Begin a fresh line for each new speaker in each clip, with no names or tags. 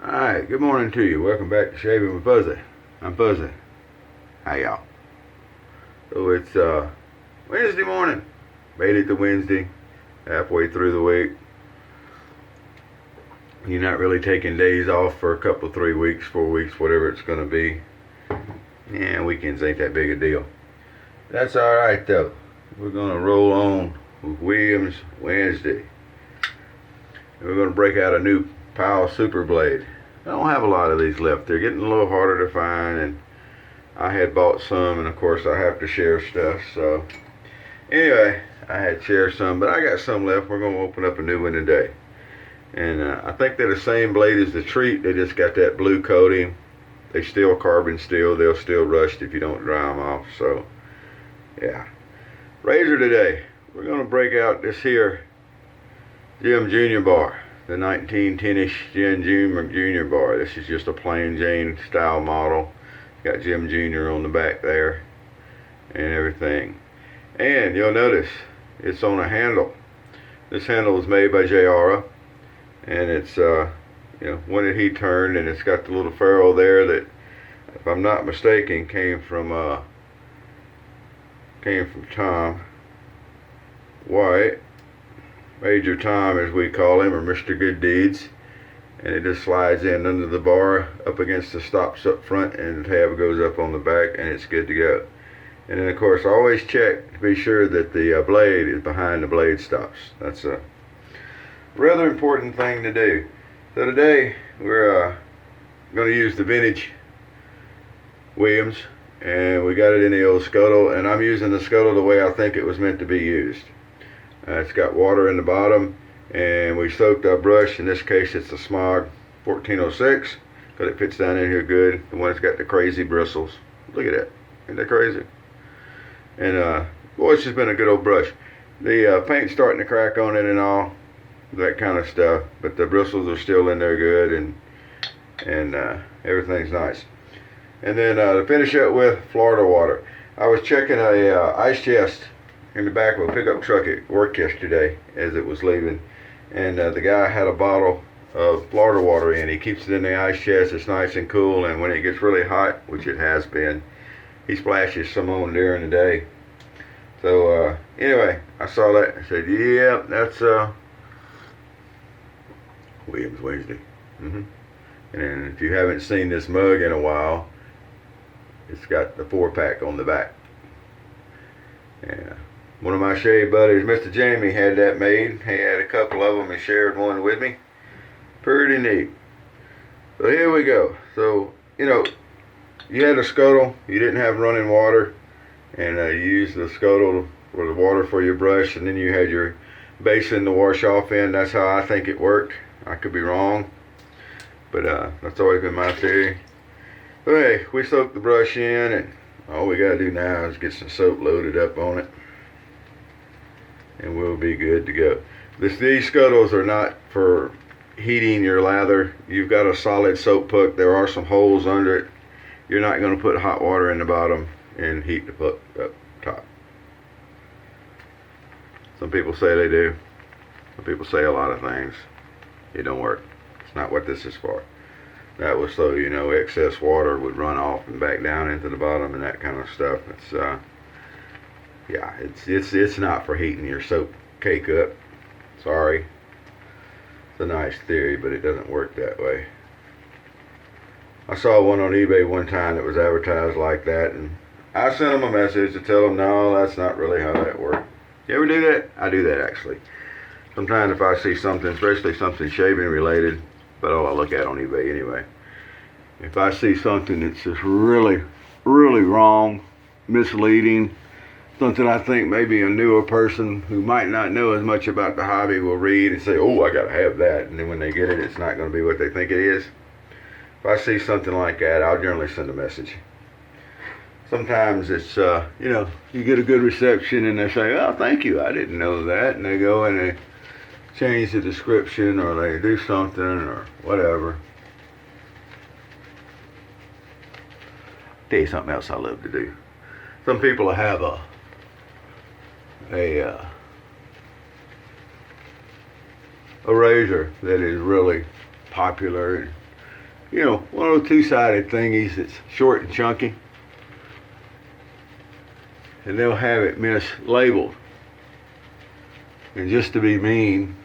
Alright, good morning to you. Welcome back to Shaving with Fuzzy. I'm Fuzzy. Hi y'all. So it's Wednesday morning. Made it to Wednesday. Halfway through the week. You're not really taking days off for a couple, 3 weeks, 4 weeks, whatever it's going to be. Yeah, weekends ain't that big a deal. That's alright though. We're going to roll on with Williams Wednesday. We're going to break out a new Powell Super Blade. I don't have a lot of these left. They're getting a little harder to find, and I had bought some, and of course I have to share stuff. So anyway, I had shared some, but I got some left. We're going to open up a new one today. And I think they're the same blade as the Treat. They just got that blue coating. They still carbon steel. They'll still rust if you don't dry them off. So yeah. Razor today. We're going to break out this here Jim Jr. bar. The 1910-ish Jim Jr. bar. This is just a plain Jane style model. Got Jim Jr. on the back there and everything. And you'll notice it's on a handle. This handle was made by J.R. and it's when did he turn, and it's got the little ferrule there that, if I'm not mistaken, came from Tom White. Major Tom, as we call him, or Mr. Good Deeds, and it just slides in under the bar up against the stops up front, and the tab goes up on the back, and it's good to go. And then of course always check to be sure that the blade is behind the blade stops. That's a rather important thing to do. So today we're going to use the vintage Williams, and we got it in the old scuttle, and I'm using the scuttle the way I think it was meant to be used. It's got water in the bottom, and we soaked our brush. In this case it's a Smog 1406 because it fits down in here good. The one that's got the crazy bristles. Look at that. Isn't that crazy? And boy, it's just been a good old brush. The paint's starting to crack on it and all that kind of stuff, but the bristles are still in there good, and everything's nice. And then to finish up with Florida water. I was checking a ice chest in the back of a pickup truck at work yesterday as it was leaving, and the guy had a bottle of Florida water in. He keeps it in the ice chest. It's nice and cool, and when it gets really hot, which it has been, he splashes some on during the day. So anyway, I saw that. I said, yeah, that's Williams Wednesday. And if you haven't seen this mug in a while, it's got the 4-pack on the back. Yeah. One of my shave buddies, Mr. Jamie, had that made. He had a couple of them and shared one with me. Pretty neat. So here we go. So, you had a scuttle. You didn't have running water. And you used the scuttle for the water for your brush. And then you had your basin to wash off in. That's how I think it worked. I could be wrong. But that's always been my theory. So hey, we soaked the brush in, and all we got to do now is get some soap loaded up on it, and we'll be good to go. These scuttles are not for heating your lather. You've got a solid soap puck. There are some holes under it. You're not going to put hot water in the bottom and heat the puck up top. Some people say they do. Some people say a lot of things. It don't work. It's not what this is for. That was so excess water would run off and back down into the bottom and that kind of stuff. It's yeah, it's not for heating your soap cake up. Sorry. It's a nice theory, but it doesn't work that way. I saw one on eBay one time that was advertised like that, and I sent them a message to tell them, no, that's not really how that works. You ever do that? I do that actually. Sometimes if I see something, especially something shaving related, but I look at on eBay anyway. If I see something that's just really, really wrong, misleading, something I think maybe a newer person who might not know as much about the hobby will read and say, oh, I gotta have that, and then when they get it, it's not gonna be what they think it is. If I see something like that, I'll generally send a message. Sometimes it's, you get a good reception and they say, oh, thank you, I didn't know that, and they go and they change the description, or they do something, or whatever. Tell you something else I love to do. Some people have a razor that is really popular, and You know, one of those two-sided thingies that's short and chunky. And they'll have it mislabeled. And just to be mean,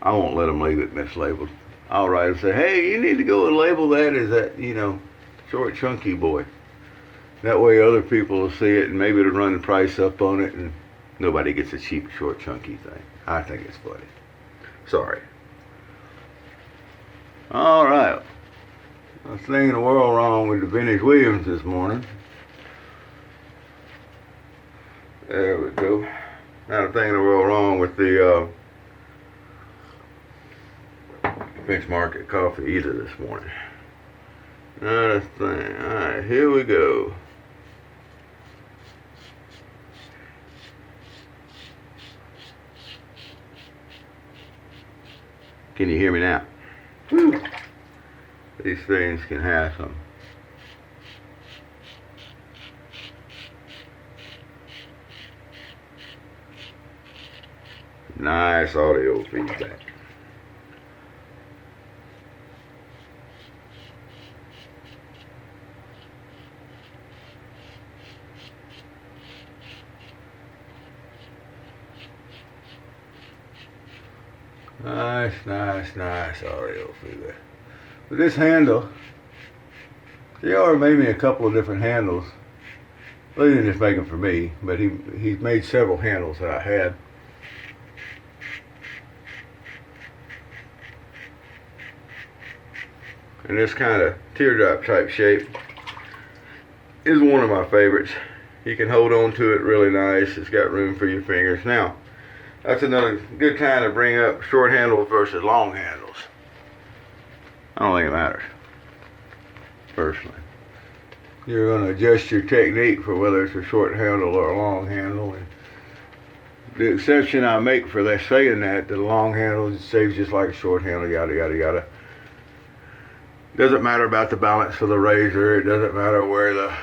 I won't let them leave it mislabeled. I'll write and say, hey, you need to go and label that as that, you know, short chunky boy. That way other people will see it and maybe it'll run the price up on it and nobody gets a cheap short chunky thing. I think it's funny. Sorry. Alright. I was thinking the world wrong with the vintage Williams this morning. There we go. Not a thing in the world wrong with the Bench Market coffee either this morning. Not a thing. Alright, here we go. Can you hear me now? Whew. These things can have some nice audio feedback. Nice audio feedback. With this handle, JR made me a couple of different handles. Well, he didn't just make them for me, but he's made several handles that I had. And this kind of teardrop type shape is one of my favorites. You can hold on to it really nice. It's got room for your fingers. Now, that's another good time to bring up short handles versus long handles. I don't think it matters, personally. You're going to adjust your technique for whether it's a short handle or a long handle. And the exception I make for that saying that the long handle saves just like a short handle, yada yada yada. Doesn't matter about the balance of the razor. It doesn't matter where the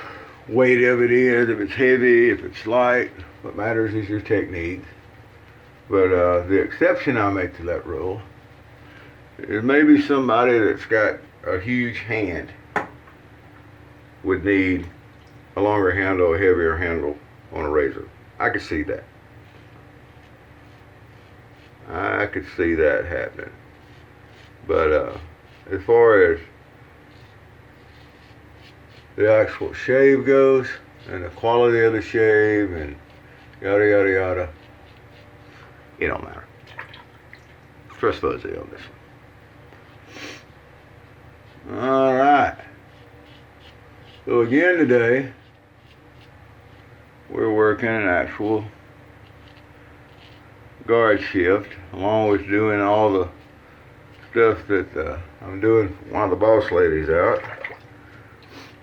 weight of it is, if it's heavy, if it's light. What matters is your technique. But the exception I make to that rule is maybe somebody that's got a huge hand would need a longer handle, a heavier handle on a razor. I could see that. I could see that happening. But as far as the actual shave goes, and the quality of the shave, and yada yada yada, it don't matter. Trust fuzzy on this one. Alright. So again today, we're working an actual guard shift, along with doing all the stuff that I'm doing for one of the boss ladies out.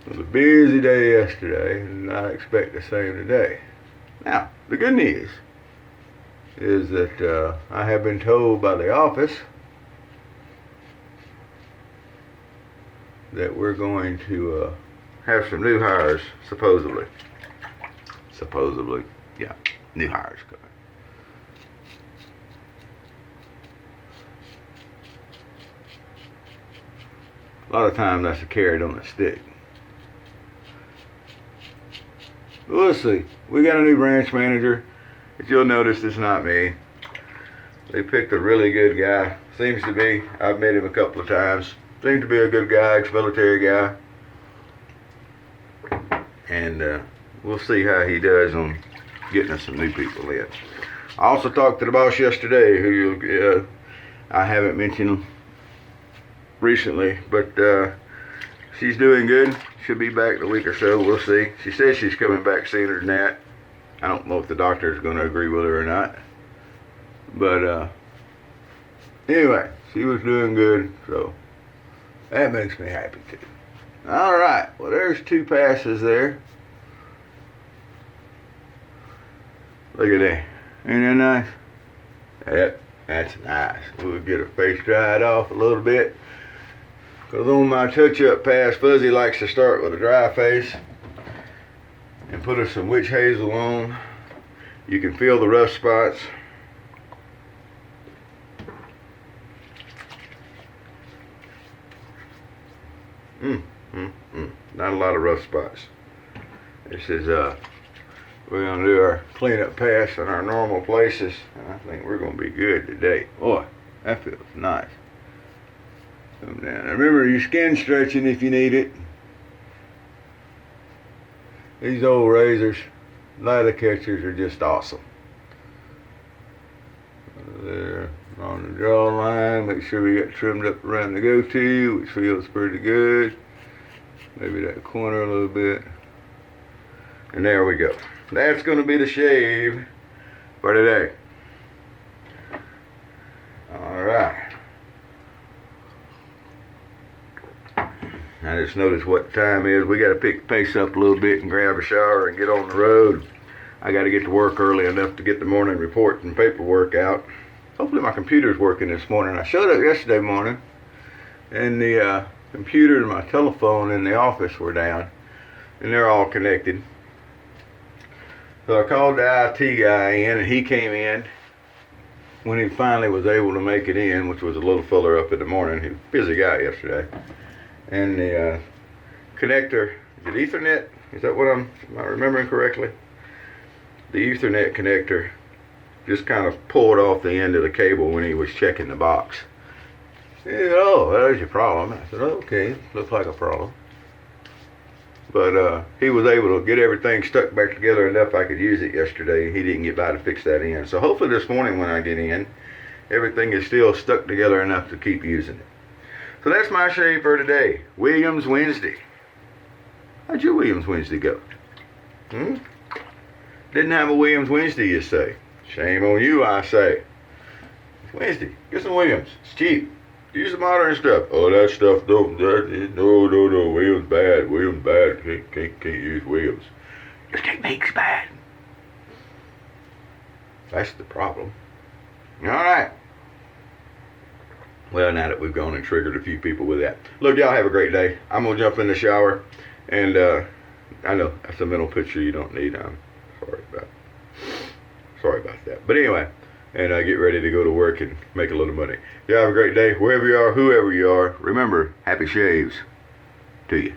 It was a busy day yesterday, and I expect the same today. Now, the good news is that I have been told by the office that we're going to have some new hires, supposedly. Supposedly, yeah, new hires coming. A lot of times that's a carrot on a stick. We'll see. We got a new branch manager. If you'll notice, it's not me. They picked a really good guy. Seems to be. I've met him a couple of times. Seems to be a good guy, ex-military guy. And we'll see how he does on getting us some new people in. I also talked to the boss yesterday, who I haven't mentioned recently, but she's doing good. She'll be back in a week or so. We'll see. She says she's coming back sooner than that. I don't know if the doctor is going to agree with her or not. But anyway, she was doing good, so that makes me happy too. Alright, well there's 2 passes there. Look at that. Ain't that nice? Yep, that's nice. We'll get her face dried off a little bit. Because on my touch-up pass, Fuzzy likes to start with a dry face and put us some witch hazel on. You can feel the rough spots. Not a lot of rough spots. This is, we're going to do our cleanup pass in our normal places. And I think we're going to be good today. Boy, that feels nice. Come down. Remember your skin stretching if you need it. These old razors, ladder catchers are just awesome. There on the draw line, make sure we got trimmed up around the goatee, which feels pretty good. Maybe that corner a little bit. And there we go. That's going to be the shave for today. Alright. I just noticed what time it is. We got to pick the pace up a little bit and grab a shower and get on the road. I got to get to work early enough to get the morning report and paperwork out. Hopefully my computer's working this morning. I showed up yesterday morning and the computer and my telephone in the office were down and they're all connected. So I called the IT guy in and he came in when he finally was able to make it in, which was a little filler up in the morning. He was a busy guy yesterday. And the connector, is it Ethernet? Is that what am I remembering correctly? The Ethernet connector just kind of pulled off the end of the cable when he was checking the box. He said, oh, there's your problem. I said, okay, looks like a problem. But he was able to get everything stuck back together enough I could use it yesterday. He didn't get by to fix that in. So hopefully this morning when I get in, everything is still stuck together enough to keep using it. So that's my shave for today. Williams Wednesday. How'd your Williams Wednesday go? Didn't have a Williams Wednesday, you say. Shame on you, I say. It's Wednesday. Get some Williams. It's cheap. Use the modern stuff. Oh, that stuff don't. No. Williams bad. Williams bad. Can't use Williams. Your technique's bad. That's the problem. All right. Well, now that we've gone and triggered a few people with that. Look, y'all have a great day. I'm going to jump in the shower. And I know that's a mental picture you don't need. I'm sorry about that. But anyway, and get ready to go to work and make a little money. Y'all have a great day. Wherever you are, whoever you are, remember, happy shaves to you.